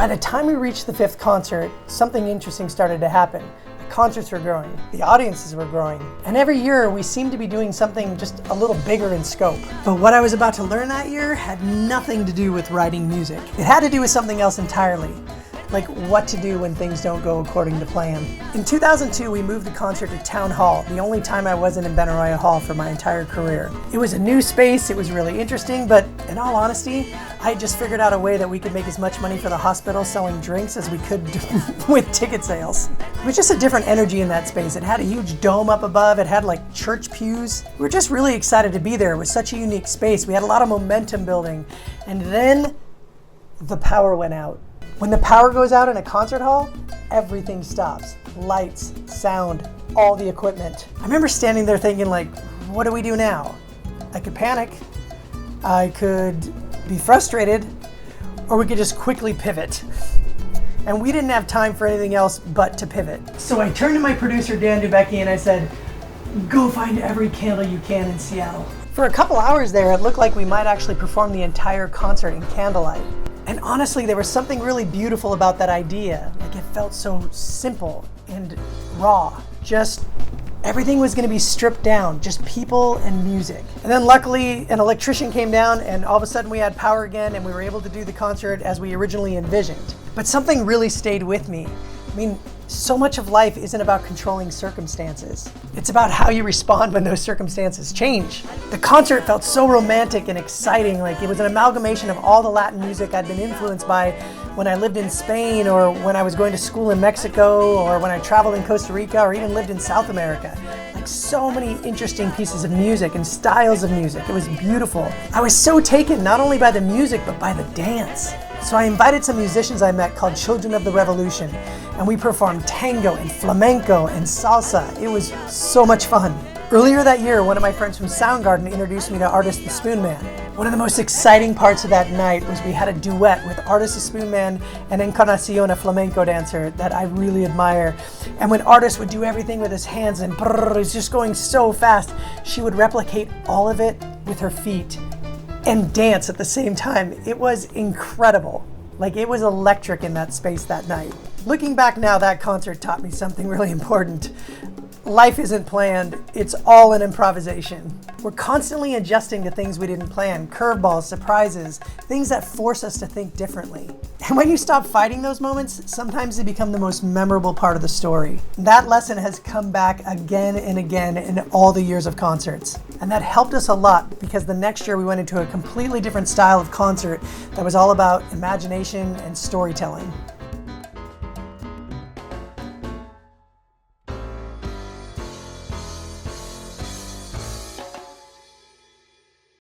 By the time we reached the fifth concert, something interesting started to happen. The concerts were growing, the audiences were growing, and every year we seemed to be doing something just a little bigger in scope. But what I was about to learn that year had nothing to do with writing music. It had to do with something else entirely. Like what to do when things don't go according to plan. In 2002, we moved the concert to Town Hall, the only time I wasn't in Benaroya Hall for my entire career. It was a new space, it was really interesting, but in all honesty, I had just figured out a way that we could make as much money for the hospital selling drinks as we could with ticket sales. It was just a different energy in that space. It had a huge dome up above, it had like church pews. We were just really excited to be there. It was such a unique space. We had a lot of momentum building. And then the power went out. When the power goes out in a concert hall, everything stops. Lights, sound, all the equipment. I remember standing there thinking like, what do we do now? I could panic, I could be frustrated, or we could just quickly pivot. And we didn't have time for anything else but to pivot. So I turned to my producer, Dan Dubecki, and I said, go find every candle you can in Seattle. For a couple hours there, it looked like we might actually perform the entire concert in candlelight. And honestly, there was something really beautiful about that idea. Like it felt so simple and raw. Just everything was gonna be stripped down, just people and music. And then luckily, an electrician came down and all of a sudden we had power again and we were able to do the concert as we originally envisioned. But something really stayed with me. I mean, so much of life isn't about controlling circumstances. It's about how you respond when those circumstances change. The concert felt so romantic and exciting, like it was an amalgamation of all the Latin music I'd been influenced by when I lived in Spain, or when I was going to school in Mexico, or when I traveled in Costa Rica, or even lived in South America. Like so many interesting pieces of music and styles of music. It was beautiful. I was so taken not only by the music, but by the dance. So I invited some musicians I met called Children of the Revolution, and we performed tango and flamenco and salsa. It was so much fun. Earlier that year, one of my friends from Soundgarden introduced me to Artist the Spoonman. One of the most exciting parts of that night was we had a duet with Artist the Spoonman and Encarnacion, a flamenco dancer that I really admire. And when Artist would do everything with his hands and brrr, it's just going so fast, she would replicate all of it with her feet and dance at the same time. It was incredible. Like it was electric in that space that night. Looking back now, that concert taught me something really important. Life isn't planned, it's all an improvisation. We're constantly adjusting to things we didn't plan, curveballs, surprises, things that force us to think differently. And when you stop fighting those moments, sometimes they become the most memorable part of the story. That lesson has come back again and again in all the years of concerts. And that helped us a lot because the next year we went into a completely different style of concert that was all about imagination and storytelling.